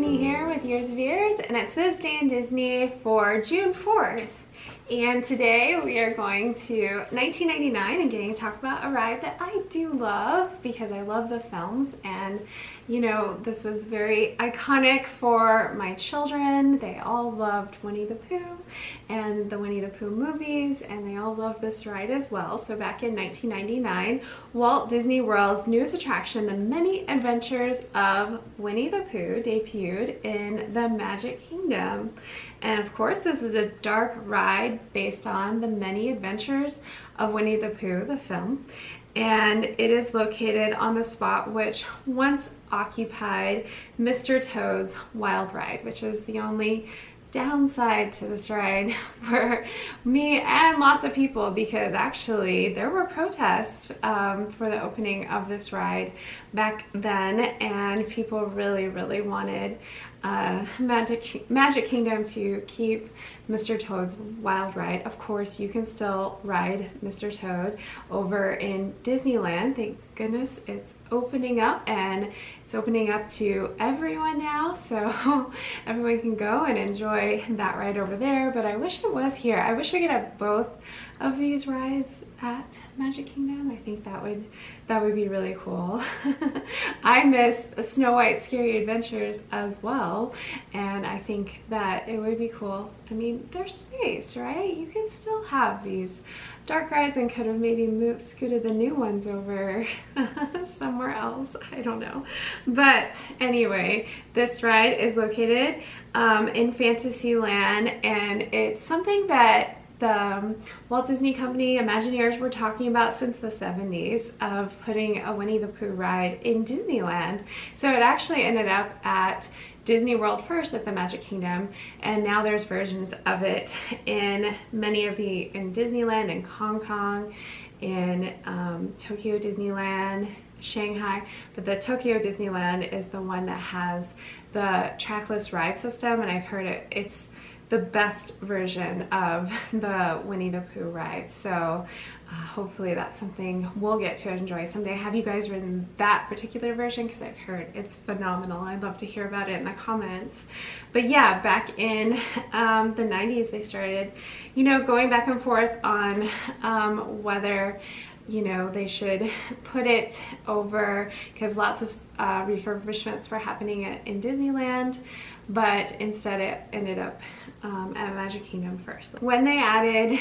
Winnie here with Years of Years, and it's This Day in Disney for June 4th. And today we are going to 1999 and getting to talk about a ride that I do love because I love the films, and you know, this was very iconic for my children. They all loved Winnie the Pooh and the Winnie the Pooh movies, and they all loved this ride as well. So back in 1999, Walt Disney World's newest attraction, The Many Adventures of Winnie the Pooh, debuted in the Magic Kingdom. And of course, this is a dark ride based on The Many Adventures of Winnie the Pooh, the film. And it is located on the spot which once occupied Mr. Toad's Wild Ride, which is the only downside to this ride for me and lots of people, because actually there were protests for the opening of this ride back then, and people really wanted Magic Kingdom to keep Mr. Toad's Wild Ride. Of course, you can still ride Mr. Toad over in Disneyland. Thank goodness it's opening up, and it's opening up to everyone now, so everyone can go and enjoy that ride over there. But I wish it was here. I wish we could have both of these rides at Magic Kingdom. I think that would be really cool. I miss Snow White Scary Adventures as well, and I think that it would be cool. I mean, there's space, right? You can still have these dark rides and could have maybe scooted the new ones over somewhere else. I don't know. But anyway, this ride is located in Fantasyland, and it's something that the Walt Disney Company Imagineers were talking about since the 70s, of putting a Winnie the Pooh ride in Disneyland. So it actually ended up at Disney World first at the Magic Kingdom, and now there's versions of it in in Disneyland, in Hong Kong, in Tokyo Disneyland, Shanghai. But the Tokyo Disneyland is the one that has the trackless ride system, and I've heard it's the best version of the Winnie the Pooh ride. So hopefully that's something we'll get to enjoy someday. Have you guys ridden that particular version? Because I've heard it's phenomenal. I'd love to hear about it in the comments. But yeah, back in the 90s, they started, you know, going back and forth on whether, you know, they should put it over, because lots of refurbishments were happening in Disneyland, but instead it ended up at Magic Kingdom first. When they added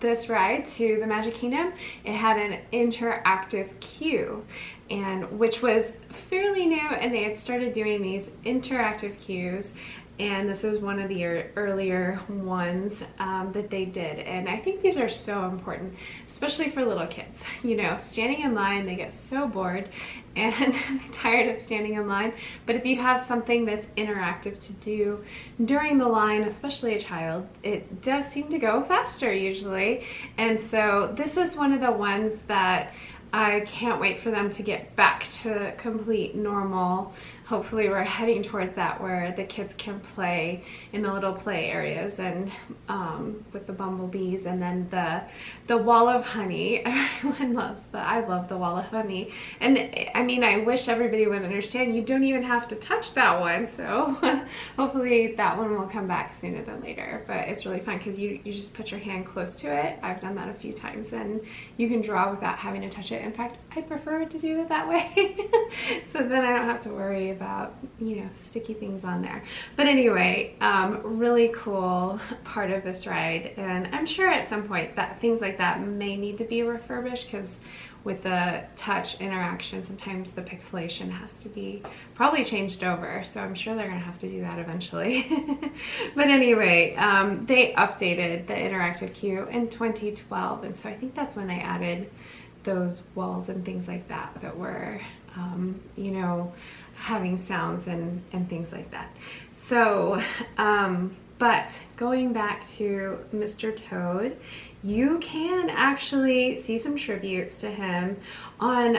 this ride to the Magic Kingdom, it had an interactive queue, and which was fairly new, and they had started doing these interactive queues, and this is one of the earlier ones that they did. And I think these are so important, especially for little kids. You know, standing in line, they get so bored and tired of standing in line. But if you have something that's interactive to do during the line, especially a child, it does seem to go faster usually. And so this is one of the ones that I can't wait for them to get back to complete normal. Hopefully we're heading towards that, where the kids can play in the little play areas, and with the bumblebees, and then the wall of honey. Everyone loves I love the wall of honey. And I mean, I wish everybody would understand you don't even have to touch that one. So hopefully that one will come back sooner than later. But it's really fun because you just put your hand close to it. I've done that a few times, and you can draw without having to touch it. In fact, I prefer to do it that way. So then I don't have to worry about, you know, sticky things on there. But anyway, really cool part of this ride, and I'm sure at some point that things like that may need to be refurbished, because with the touch interaction, sometimes the pixelation has to be probably changed over, so I'm sure they're gonna have to do that eventually. But anyway, they updated the interactive queue in 2012, and so I think that's when they added those walls and things like that that were, you know, having sounds and things like that. So, but going back to Mr. Toad, you can actually see some tributes to him on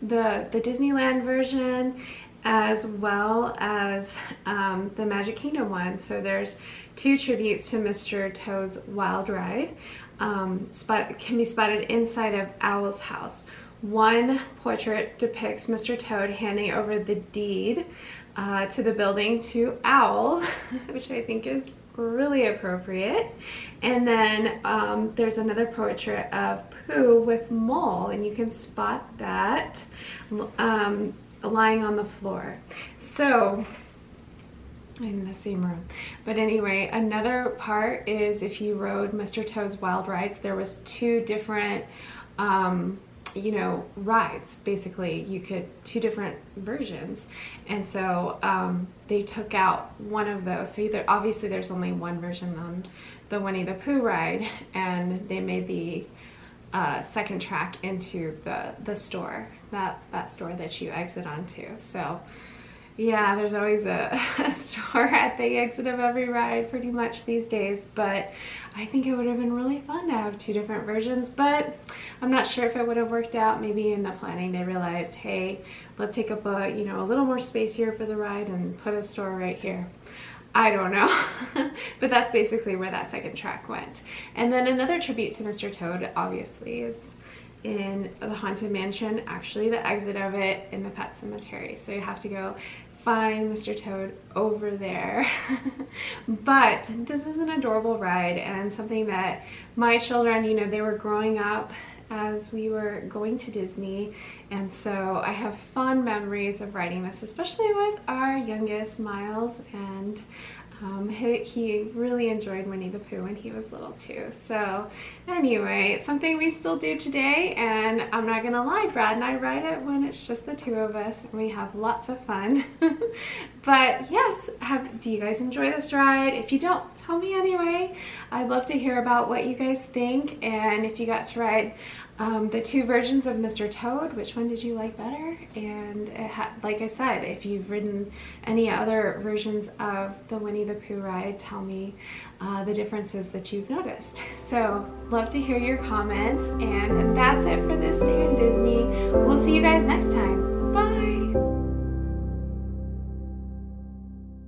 the Disneyland version, as well as the Magic Kingdom one. So there's two tributes to Mr. Toad's Wild Ride. Can be spotted inside of Owl's house. One portrait depicts Mr. Toad handing over the deed to the building to Owl, which I think is really appropriate. And then there's another portrait of Pooh with Mole, and you can spot that lying on the floor. So in the same room. But anyway, another part is if you rode Mr. Toad's Wild Rides, there was two different you know, rides. Basically, you could two different versions, and so they took out one of those. So either, obviously there's only one version on the Winnie the Pooh ride, and they made the second track into the store, that store that you exit onto. So yeah, there's always a store at the exit of every ride pretty much these days, but I think it would have been really fun to have two different versions, but I'm not sure if it would have worked out. Maybe in the planning they realized, hey, let's take up a, you know, a little more space here for the ride and put a store right here. I don't know, but that's basically where that second track went. And then another tribute to Mr. Toad, obviously, is in the Haunted Mansion, actually the exit of it in the Pet Cemetery. So you have to go find Mr. Toad over there. But this is an adorable ride and something that my children, you know, they were growing up as we were going to Disney, and so I have fond memories of riding this, especially with our youngest, Miles, and he really enjoyed Winnie the Pooh when he was little too. So anyway, it's something we still do today, and I'm not gonna lie, Brad and I ride it when it's just the two of us, and we have lots of fun. But yes, do you guys enjoy this ride? If you don't, tell me anyway. I'd love to hear about what you guys think, and if you got to ride the two versions of Mr. Toad, which one did you like better? And like I said, if you've ridden any other versions of the Winnie the Pooh ride, tell me the differences that you've noticed. So love to hear your comments, and that's it for this day in Disney.